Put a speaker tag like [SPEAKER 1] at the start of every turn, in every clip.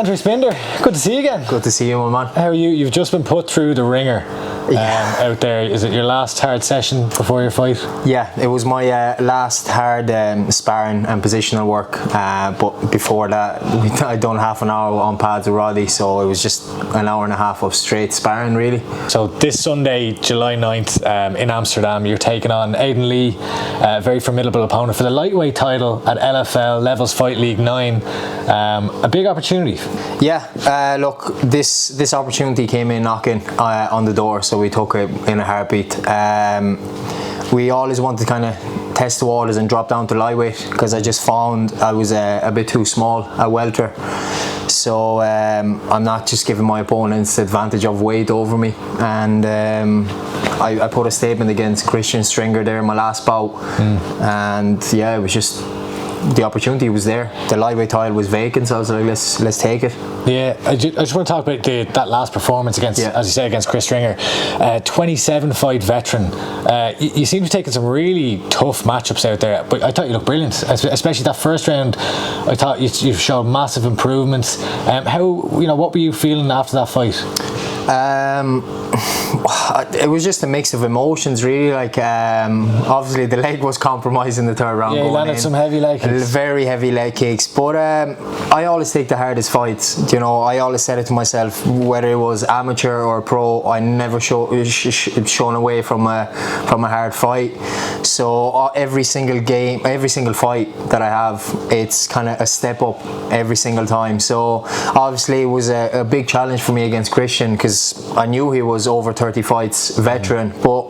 [SPEAKER 1] Andreeas Binder, good to see you again.
[SPEAKER 2] Good to see you, my man.
[SPEAKER 1] How are you? You've just been put through the ringer out there. Is it your last hard session before your fight?
[SPEAKER 2] Yeah, it was my last hard sparring and positional work, but before that I'd done half an hour on pads with Roddy, so it was just an hour and a half of straight sparring really.
[SPEAKER 1] So this Sunday, July 9th in Amsterdam, you're taking on Aiden Lee, a very formidable opponent for the lightweight title at LFL Levels Fight League 9. A big opportunity.
[SPEAKER 2] Yeah, look, this opportunity came in knocking on the door, so we took it in a heartbeat. We always wanted to kind of test the waters and drop down to lightweight because I just found I was a bit too small at welter. So I'm not just giving my opponents the advantage of weight over me, and I put a statement against Christian Stringer there in my last bout, and yeah, it was just the opportunity was there. The lightweight title was vacant, so I was like, let's take it.
[SPEAKER 1] Yeah, I just want to talk about that last performance against, as you say, against Chris Stringer. 27 fight veteran. You seem to have taken some really tough matchups out there, but I thought you looked brilliant, especially that first round. I thought you showed massive improvements. What were you feeling after that fight?
[SPEAKER 2] It was just a mix of emotions really, like obviously the leg was compromised in the third round.
[SPEAKER 1] Yeah, you landed some heavy leg kicks.
[SPEAKER 2] Very heavy leg kicks, but I always take the hardest fights. You know, I always said it to myself, whether it was amateur or pro, I never shown away from a hard fight. So every single game, every single fight that I have, it's kind of a step up every single time. So obviously it was a big challenge for me against Christian, because I knew he was over 30 fights veteran, but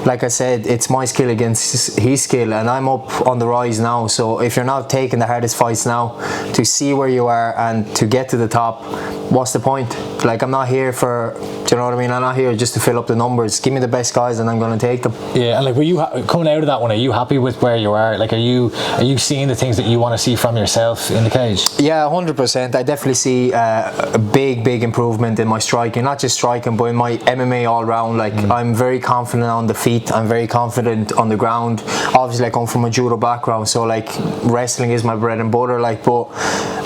[SPEAKER 2] like I said, it's my skill against his skill, and I'm up on the rise now. So if you're not taking the hardest fights now to see where you are and to get to the top, what's the point? Like, I'm not here for, do you know what I mean? I'm not here just to fill up the numbers. Give me the best guys and I'm going to take them.
[SPEAKER 1] Yeah, and like, were you coming out of that one, are you happy with where you are? Like, are you seeing the things that you want to see from yourself in the cage?
[SPEAKER 2] Yeah, 100%. I definitely see a big improvement in my striking, not just striking, but in my MMA all round. Like, I'm very confident on the feet, I'm very confident on the ground. Obviously I come from a judo background, so like wrestling is my bread and butter, like, but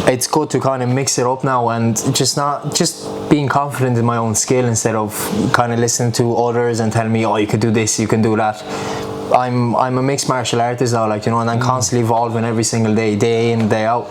[SPEAKER 2] it's good to kind of mix it up now and just being confident in my own skill instead of kind of listening to others and telling me, oh, you can do this, you can do that. I'm a mixed martial artist now, like, you know, and I'm constantly evolving every single day in, day out.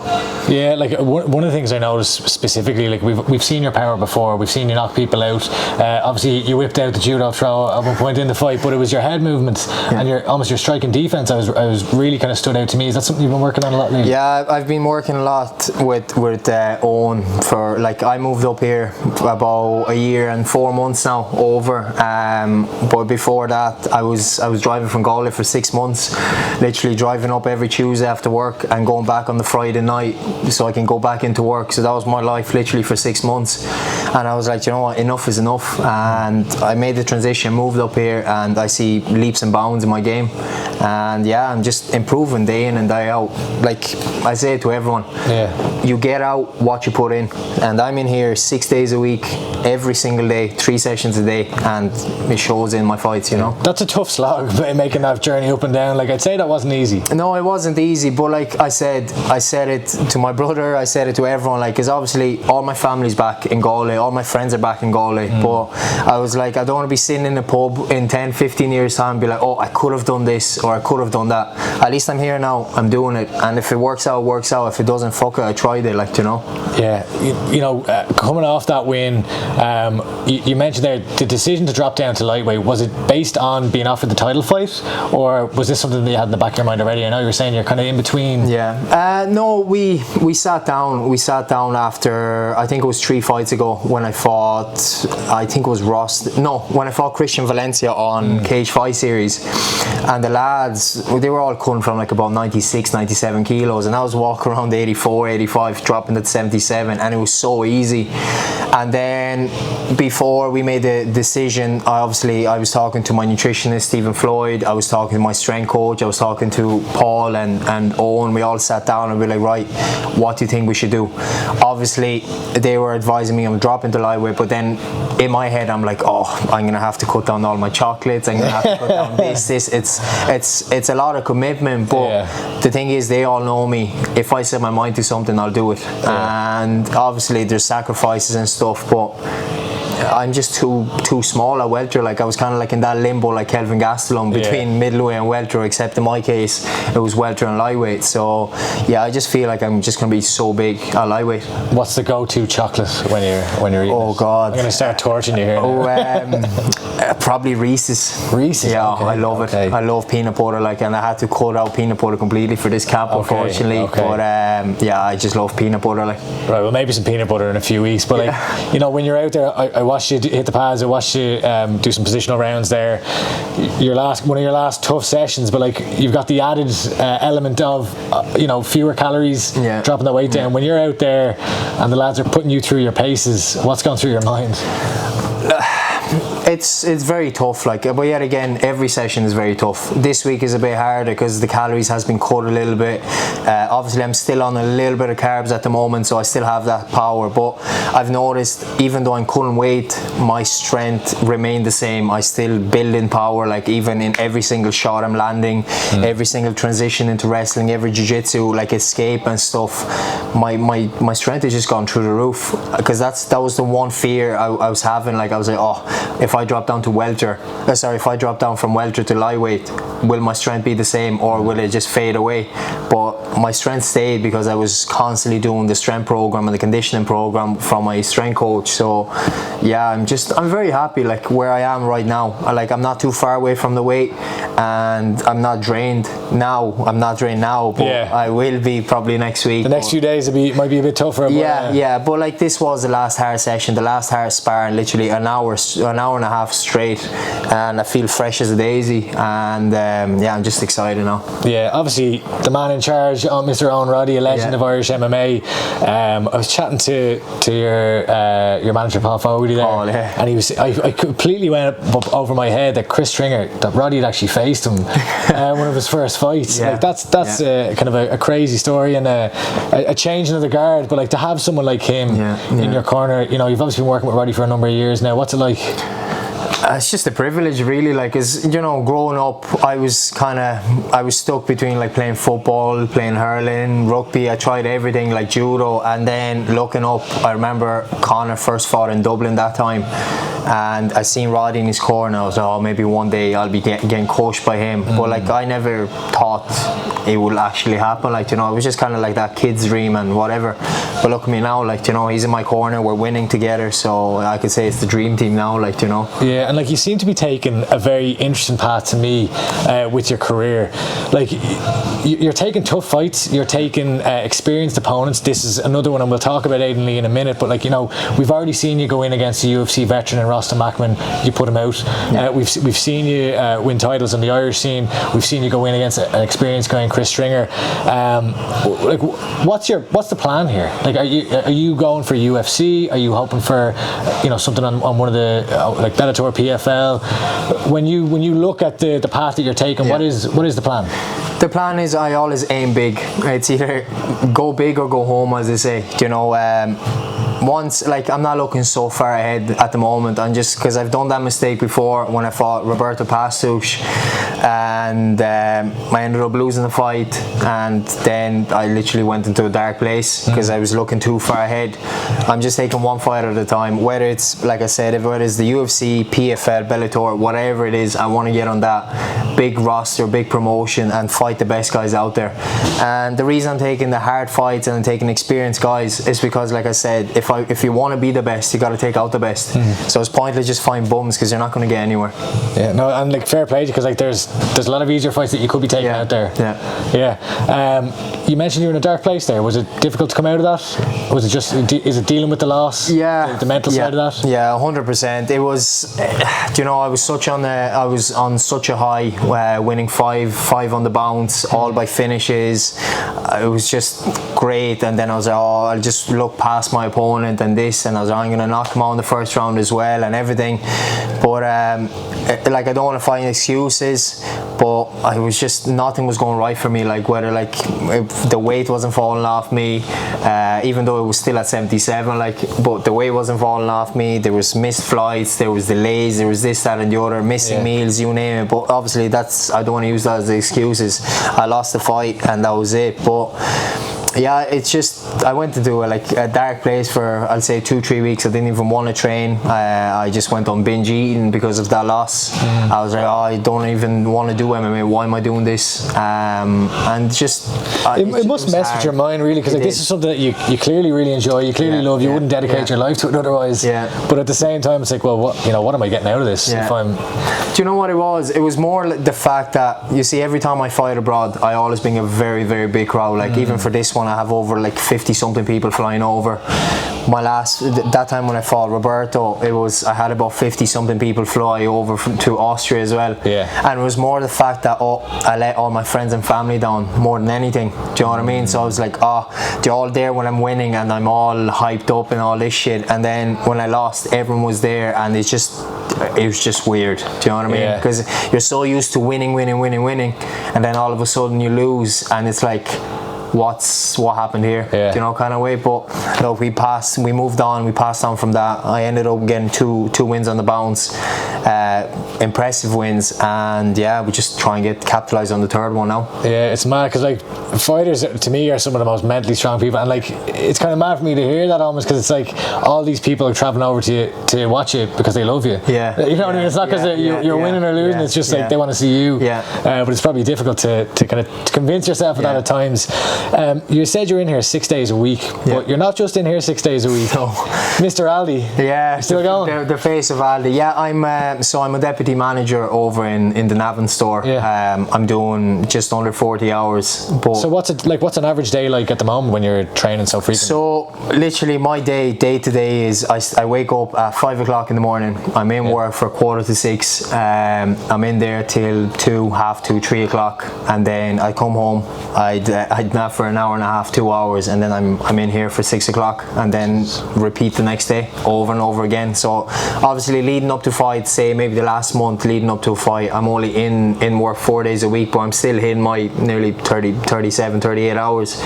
[SPEAKER 1] Yeah, like one of the things I noticed specifically, like we've seen your power before, we've seen you knock people out. Obviously you whipped out the judo throw at one point in the fight, but it was your head movements and your striking defense I was really kind of stood out to me. Is that something you've been working on a lot lately?
[SPEAKER 2] Yeah, I've been working a lot with Owen for, like, I moved up here about a year and 4 months now over, but before that I was driving from Galway for 6 months, literally driving up every Tuesday after work and going back on the Friday night so I can go back into work. So that was my life literally for 6 months, and I was like, you know what, enough is enough, and I made the transition, moved up here, and I see leaps and bounds in my game, and yeah, I'm just improving day in and day out. Like I say to everyone, you get out what you put in, and I'm in here 6 days a week, every single day, 3 sessions a day, and it shows in my fights, you know.
[SPEAKER 1] That's a tough slog, making that journey up and down. Like, I'd say that wasn't easy.
[SPEAKER 2] No, it wasn't easy, but like I said it to my brother, I said it to everyone, like, because obviously all my family's back in Galway, all my friends are back in Galway, but I was like, I don't want to be sitting in a pub in 10-15 years time and be like, oh, I could have done this or I could have done that. At least I'm here now, I'm doing it, and if it works out, it works out. If it doesn't, fuck it, I tried it, like, you know.
[SPEAKER 1] Yeah, you know, coming off that win, you mentioned there the decision to drop down to lightweight, was it based on being offered the title fight, or was this something that you had in the back of your mind already? I know you were saying you're kind of in between.
[SPEAKER 2] Yeah, no, we sat down after, I think it was 3 fights ago, when I fought, I think it was when I fought Christian Valencia on Cage Fight Series, and the lads, they were all coming from like about 96, 97 kilos, and I was walking around 84, 85, dropping at 77, and it was so easy. And then before we made the decision, I was talking to my nutritionist Stephen Floyd, I was talking to my strength coach, I was talking to Paul and Owen. We all sat down and we were like, right, what do you think we should do? Obviously they were advising me on dropping to lightweight, but then in my head I'm like, oh, I'm gonna have to cut down all my chocolates, I'm gonna have to cut down this. It's a lot of commitment, but the thing is, they all know me. If I set my mind to something, I'll do it. And obviously there's sacrifices and stuff, but I'm just too small at welter. Like, I was kind of like in that limbo, like Kelvin Gastelum, between middleweight and welter, except in my case it was welter and lightweight. So yeah, I just feel like I'm just going to be so big at lightweight.
[SPEAKER 1] What's the go-to chocolate when you're eating?
[SPEAKER 2] Oh God,
[SPEAKER 1] I'm going to start torturing you here.
[SPEAKER 2] Probably Reese's.
[SPEAKER 1] Reese's?
[SPEAKER 2] Yeah,
[SPEAKER 1] okay.
[SPEAKER 2] I love it. I love peanut butter, like, and I had to cut out peanut butter completely for this cap, unfortunately. But yeah, I just love peanut butter, like.
[SPEAKER 1] Right, well, maybe some peanut butter in a few weeks, but like, you know, when you're out there, I watched you hit the pads, I watched you do some positional rounds there. One of your last tough sessions, but like, you've got the added element of you know, fewer calories, dropping the weight down. When you're out there and the lads are putting you through your paces, what's going through your mind?
[SPEAKER 2] It's very tough, like, but yet again, every session is very tough. This week is a bit harder because the calories has been cut a little bit. Obviously I'm still on a little bit of carbs at the moment, so I still have that power, but I've noticed even though I'm cutting weight, my strength remained the same. I still build in power, like, even in every single shot I'm landing, every single transition into wrestling, every jiu-jitsu, like, escape and stuff, my strength has just gone through the roof, because that was the one fear I was having. Like, I was like, oh, if I drop down to welter, if I drop down from welter to lightweight, will my strength be the same or will it just fade away? But my strength stayed because I was constantly doing the strength program and the conditioning program from my strength coach. So yeah, I'm very happy, like, where I am right now. I'm not too far away from the weight, and I'm not drained now. But I will be probably next week.
[SPEAKER 1] The next few days might be a bit tougher.
[SPEAKER 2] But like, this was the last hard session, the last hard sparring, literally an hour and a half straight, and I feel fresh as a daisy, and yeah, I'm just excited now.
[SPEAKER 1] Yeah, obviously the man in charge, Mr. Owen Roddy, a legend of Irish MMA. I was chatting to your manager Paul Fogarty there, and I completely went over my head that Chris Stringer, that Roddy had actually faced him one of his first fights. Like, that's kind of a crazy story, and a changing of the guard. But like, to have someone like him in your corner, you know, you've obviously been working with Roddy for a number of years now. What's it like?
[SPEAKER 2] It's just a privilege, really. Like, as you know, growing up, I was stuck between, like, playing football, playing hurling, rugby. I tried everything, like judo, and then looking up, I remember Conor first fought in Dublin that time, and I seen Roddy in his corner. I was like, oh, maybe one day I'll be getting coached by him. But like, I never thought it would actually happen. Like, you know, it was just kind of like that kid's dream and whatever. But look at me now, like, you know, he's in my corner, we're winning together, so I could say it's the dream team now, like, you know.
[SPEAKER 1] Yeah, and like, you seem to be taking a very interesting path to me with your career. Like, you're taking tough fights, you're taking experienced opponents. This is another one, and we'll talk about Aiden Lee in a minute, but like, you know, we've already seen you go in against a UFC veteran in Rostam Makman, you put him out. We've seen you win titles in the Irish scene. We've seen you go in against an experienced guy in Chris Stringer. Like, what's the plan here? Like, are you going for UFC? Are you hoping for, you know, something on one of the like Bellator, PFL? When you look at the path that you're taking, what is the plan?
[SPEAKER 2] The plan is, I always aim big. It's either go big or go home, as they say. You know, once, like, I'm not looking so far ahead at the moment. I'm just, because I've done that mistake before when I fought Roberto Pastuch, and I ended up losing the fight, and then I literally went into a dark place because I was looking too far ahead. I'm just taking one fight at a time, whether it's, like I said, whether it's the UFC, PFL, Bellator, whatever it is. I want to get on that big roster, big promotion, and fight the best guys out there. And the reason I'm taking the hard fights and I'm taking experienced guys is because, like I said, if you want to be the best, you got to take out the best. So it's pointless just find bums, because you're not going to get anywhere. Yeah,
[SPEAKER 1] no, and like, fair play, because like, there's a lot of easier fights that you could be taking out there. You mentioned you were in a dark place there. Was it difficult to come out of that? Was it just, is it dealing with the loss? The mental side of that?
[SPEAKER 2] Yeah, 100%. It was, you know, I was on such a high, winning five on the bounce, all by finishes. It was just great. And then I was like, oh, I'll just look past my opponent and this, and I was like, I'm going to knock him out in the first round as well and everything. But like I don't want to find excuses, but I was just, nothing was going right for me, like whether like the weight wasn't falling off me, even though it was still at 77, like, but the weight wasn't falling off me. There was missed flights, there was delays, there was this, that and the other, missing meals, you name it. But obviously that's, I don't want to use that as the excuses. I lost the fight and that was it. But yeah, it's just, I went to do a dark place for, I'll say 2-3 weeks. I didn't even want to train. I just went on binge eating because of that loss. I was like, oh, I don't even want to do MMA. Why am I doing this? And just
[SPEAKER 1] it must mess with your mind, really, because like, this is something that you clearly really enjoy, you clearly love. You wouldn't dedicate your life to it otherwise. But at the same time, it's like, well, what am I getting out of this? If I'm,
[SPEAKER 2] do you know what it was? It was more like the fact that, you see, every time I fight abroad, I always bring a very, very big crowd. Like even for this one, I have over like 50 something people flying over. My last, that time when I fought Roberto, I had about 50 something people fly over to Austria as well. And it was more the fact that I let all my friends and family down more than anything. Do you know what I mean? So I was like, they're all there when I'm winning and I'm all hyped up and all this shit, and then when I lost, everyone was there, and it was just weird. Do you know what I mean? Because you're so used to winning, and then all of a sudden you lose, and it's like, what happened here? Do you know, kind of way. But look, we moved on, we passed on from that. I ended up getting two wins on the bounce, impressive wins, and we just try and capitalize on the third one now.
[SPEAKER 1] It's mad, because like fighters to me are some of the most mentally strong people, and like it's kind of mad for me to hear that, almost, because it's like all these people are traveling over to watch you because they love you. You know what I mean? It's not because you're winning or losing. It's just like they want to see you. But it's probably difficult to kind of convince yourself of that at times. You said you're in here 6 days a week, but you're not just in here 6 days a week. No. Mr. Aldi. You're still going?
[SPEAKER 2] The face of Aldi. I'm a deputy manager over in the Navan store. I'm doing just under 40 hours. But
[SPEAKER 1] so what's an average day like at the moment when you're training so frequently?
[SPEAKER 2] So literally my day to day is I wake up at 5 o'clock in the morning. I'm in work for 5:45. I'm in there till 2, half 2, 3 o'clock, and then I come home. I'd nap for an hour and a half, 2 hours, and then I'm in here for 6 o'clock, and then repeat the next day over and over again. So obviously leading up to fight, say maybe the last month leading up to a fight, I'm only in work 4 days a week, but I'm still hitting my nearly 37, 38 hours.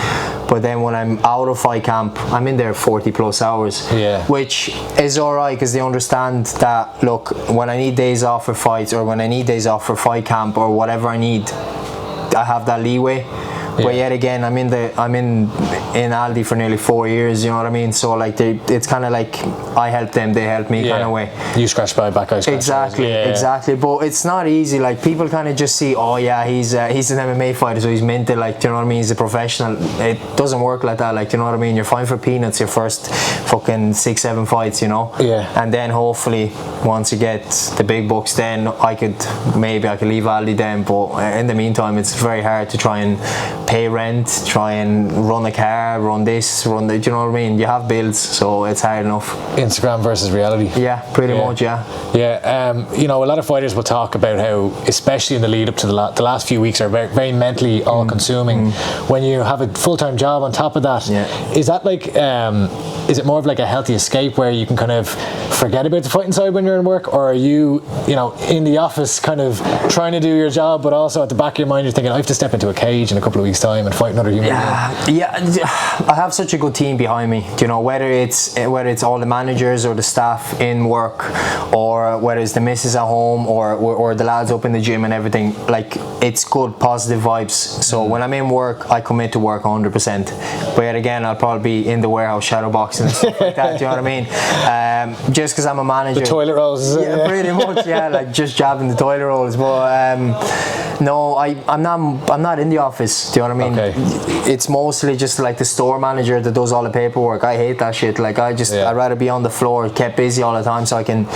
[SPEAKER 2] But then when I'm out of fight camp, I'm in there 40 plus hours, which is alright, because they understand that, look, when I need days off for fights, or when I need days off for fight camp, or whatever I need, I have that leeway. But yet again, I'm in Aldi for nearly 4 years. You know what I mean? So like, it's kind of like I help them, they help me, kind of way.
[SPEAKER 1] You scratch my back, I scratch
[SPEAKER 2] exactly. But it's not easy. Like, people kind of just see, he's an MMA fighter, so he's minted. Like, do you know what I mean? He's a professional. It doesn't work like that. Like, do you know what I mean? You're fine for peanuts your first fucking 6-7 fights, you know. And then hopefully once you get the big bucks, then I could leave Aldi then. But in the meantime, it's very hard to try and pay rent, try and run a car, run this, run that. Do you know what I mean? You have bills, so it's hard enough.
[SPEAKER 1] Instagram versus reality.
[SPEAKER 2] Pretty much.
[SPEAKER 1] You know, a lot of fighters will talk about how, especially in the lead up to the last few weeks, are very, very mentally all consuming. When you have a full-time job on top of that, is that like is it more of like a healthy escape where you can kind of forget about the fighting side when you're in work, or are you know, in the office kind of trying to do your job, but also at the back of your mind you're thinking, I have to step into a cage in a couple of weeks time and fight another human being?
[SPEAKER 2] I have such a good team behind me. You know, whether it's all the managers or the staff in work, or whether it's the missus at home, or the lads up in the gym and everything, like, it's good positive vibes. So when I'm in work, I commit to work 100%. But yet again, I'll probably be in the warehouse shadow boxing and stuff like that. Do you know what I mean? Just because I'm a manager.
[SPEAKER 1] The toilet rolls.
[SPEAKER 2] Pretty much. Like just jabbing the toilet rolls. But no, I'm not in the office. Do you know what I mean? It's mostly just like the store manager that does all the paperwork. I hate that shit. Like, I'd rather be on the floor, kept busy all the time, so I can,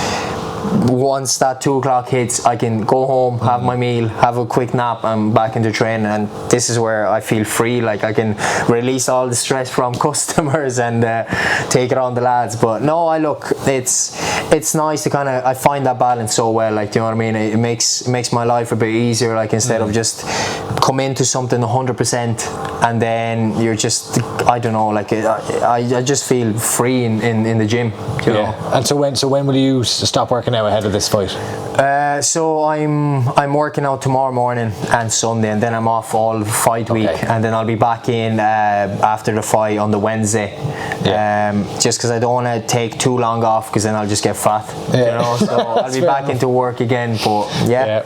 [SPEAKER 2] once that 2 o'clock hits, I can go home, have my meal, have a quick nap, and back into training. And this is where I feel free. Like, I can release all the stress from customers and take it on the lads. But no, it's nice to kind of, I find that balance so well. Like, do you know what I mean? It makes my life a bit easier. Like, instead of just come into something 100% and then you're just, I don't know, like, I just feel free in the gym, you know.
[SPEAKER 1] And so when will you stop working working out ahead of this fight?
[SPEAKER 2] So I'm working out tomorrow morning and Sunday, and then I'm off all fight week, and then I'll be back in after the fight on the Wednesday. Just because I don't want to take too long off, because then I'll just get fat. You know, so I'll be back into work again. But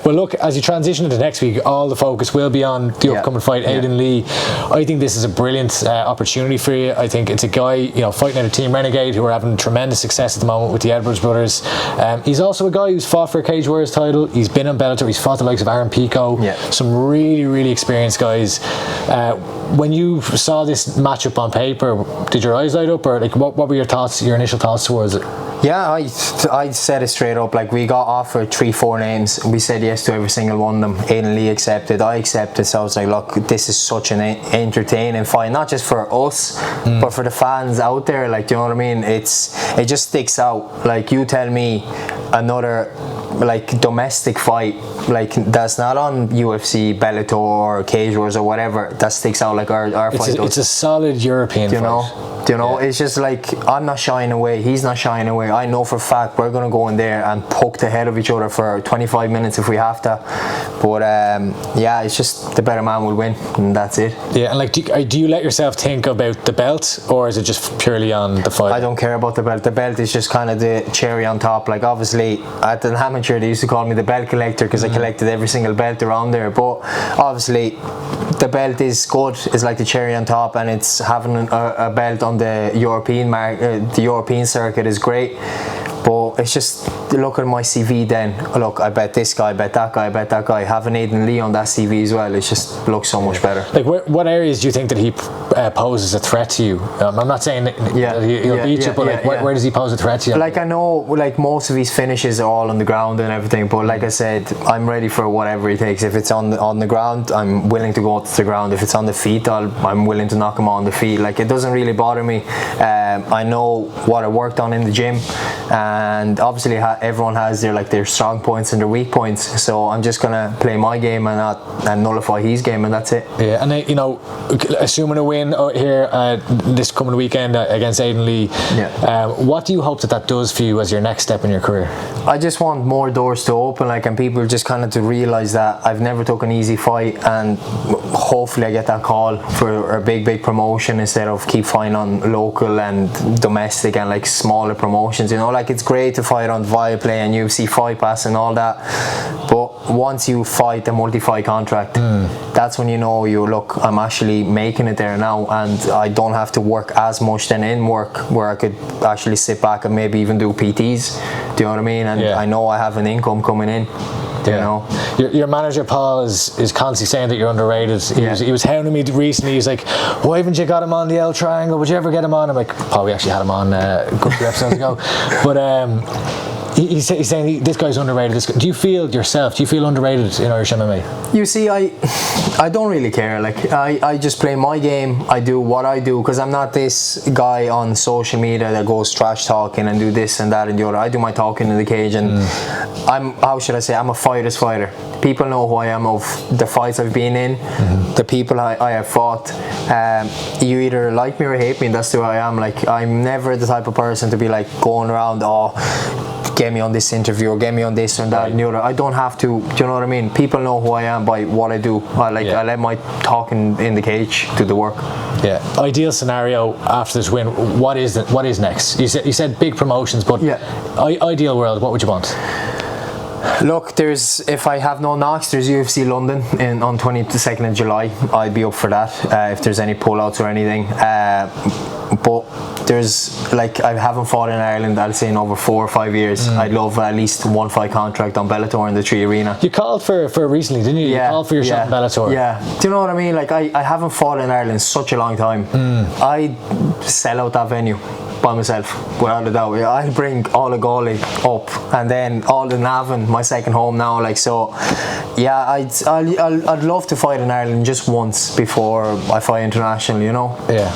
[SPEAKER 1] well, look, as you transition into next week, all the focus will be on the upcoming fight, Aiden Lee. I think this is a brilliant opportunity for you. I think it's a guy, you know, fighting at a Team Renegade who are having tremendous success at the moment with the Edwards brothers. He's also a guy who's fought for a Cage Warriors title. He's been on Bellator. He's fought the likes of Aaron Pico. Some really experienced guys. When you saw this matchup on paper, did your eyes light up, or like what were your thoughts, your initial thoughts towards it?
[SPEAKER 2] Yeah, I said it straight up. Like, we got offered 3-4 names. We said yes to every single one of them. Aiden Lee accepted. I accepted. So I was like, look, this is such an entertaining fight, not just for us, but for the fans out there. Like, do you know what I mean? It just sticks out. Like, you tell me another like domestic fight like that's not on UFC, Bellator, or Cage Wars or whatever that sticks out like our fight.
[SPEAKER 1] It's a solid European fight.
[SPEAKER 2] Do you know, it's just like, I'm not shying away, he's not shying away. I know for a fact we're going to go in there and poke the head of each other for 25 minutes if we have to. But yeah, it's just the better man will win, and that's it.
[SPEAKER 1] Yeah, and like, do you let yourself think about the belt, or is it just purely on the fight?
[SPEAKER 2] I don't care about the belt. The belt is just kind of the cherry on top. Like, obviously, at an amateur, they used to call me the belt collector because I collected every single belt around there. But obviously, the belt is good. It's like the cherry on top, and it's having a belt on the European the European circuit is great. But it's just, look at my CV then. Look, I bet this guy, I bet that guy, I bet that guy. Having Aiden Lee on that CV as well, it just looks so much better.
[SPEAKER 1] Like, what areas do you think that he poses a threat to you? I'm not saying that he'll beat you, but like, where does he pose a threat to you?
[SPEAKER 2] Like, I know, like, most of his finishes are all on the ground and everything, but like I said, I'm ready for whatever he takes. If it's on the ground, I'm willing to go to the ground. If it's on the feet, I'm willing to knock him on the feet. Like, it doesn't really bother me. I know what I worked on in the gym, and obviously everyone has their strong points and their weak points, so I'm just gonna play my game and nullify his game, and that's it.
[SPEAKER 1] Yeah, and you know, assuming a win here this coming weekend against Aiden Lee, what do you hope that does for you as your next step in your career?
[SPEAKER 2] I just want more doors to open, like, and people just kind of to realise that I've never took an easy fight, and hopefully I get that call for a big promotion instead of keep fighting on local and domestic and like smaller promotions. You know, like, it's great to fight on Viaplay and UFC Fight Pass and all that, but once you fight the multi-fight contract, that's when you know, look, I'm actually making it there now, and I don't have to work as much then in work, where I could actually sit back and maybe even do PTs. Do you know what I mean? And I know I have an income coming in. You know,
[SPEAKER 1] your manager Paul is constantly saying that you're underrated. He was hounding me recently. He's like, why haven't you got him on the L triangle? Would you ever get him on? I'm like, Paul, we actually had him on a good few episodes ago. But he's saying this guy's underrated. Do you feel underrated in Irish MMA?
[SPEAKER 2] You see, I don't really care. Like, I just play my game. I do what I do, because I'm not this guy on social media that goes trash talking and do this and that and the other. I do my talking in the cage, and I'm a fighter's fighter. People know who I am of the fights I've been in, the people I have fought. You either like me or hate me, and that's who I am. Like, I'm never the type of person to be like going around, get me on this interview or get me on this and that and the other. I don't have to. Do you know what I mean? People know who I am by what I do. I let my talking in the cage do the work.
[SPEAKER 1] Yeah. Ideal scenario after this win, what is next? You said big promotions, but ideal world, what would you want?
[SPEAKER 2] Look, if I have no knocks, there's UFC London on 22nd of July. I'd be up for that if there's any pullouts or anything. But there's, like, I haven't fought in Ireland, I'll say, in over 4 or 5 years. I'd love at least one fight contract on Bellator in the 3 Arena.
[SPEAKER 1] You called for recently, didn't you? You called for your shot in Bellator.
[SPEAKER 2] Yeah. Do you know what I mean? Like, I haven't fought in Ireland in such a long time. I'd sell out that venue by myself, without a doubt. I'll bring all the Galway up, and then all the Navan, my second home now. Like, so, yeah, I'd love to fight in Ireland just once before I fight international. You know.
[SPEAKER 1] Yeah.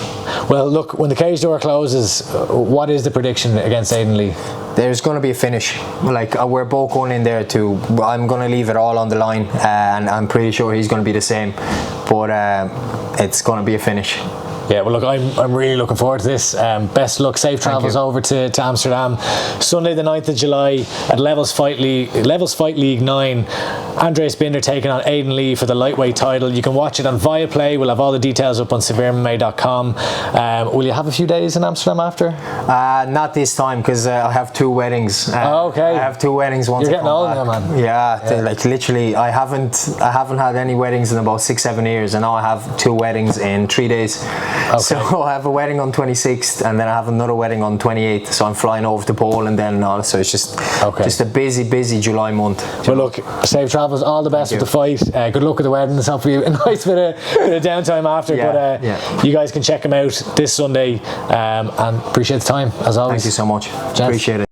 [SPEAKER 1] Well, look, when the cage door closes, what is the prediction against Aiden Lee?
[SPEAKER 2] There's going to be a finish. Like, we're both going in there too. I'm going to leave it all on the line, and I'm pretty sure he's going to be the same. But it's going to be a finish.
[SPEAKER 1] Yeah, well, look, I'm really looking forward to this. Best of luck, safe travels over to Amsterdam. Sunday the 9th of July at Levels Fight League 9. Andreeas Binder taking on Aiden Lee for the lightweight title. You can watch it on Viaplay. We'll have all the details up on SevereMMA.com. Will you have a few days in Amsterdam after?
[SPEAKER 2] Not this time, because I have 2 weddings.
[SPEAKER 1] Okay.
[SPEAKER 2] I have 2 weddings once.
[SPEAKER 1] You're getting old now, man.
[SPEAKER 2] Yeah, like literally, I haven't had any weddings in about 6-7 years, and now I have 2 weddings in 3 days. Okay. So I have a wedding on 26th, and then I have another wedding on 28th. So I'm flying over to Poland, and all. So it's just a busy July month.
[SPEAKER 1] Well, look, safe travels. All the best with the fight. Good luck with the wedding. It's hopefully a nice bit of downtime after. But you guys can check him out this Sunday, and appreciate the time as always.
[SPEAKER 2] Thank you so much.
[SPEAKER 1] Gents.
[SPEAKER 2] Appreciate it.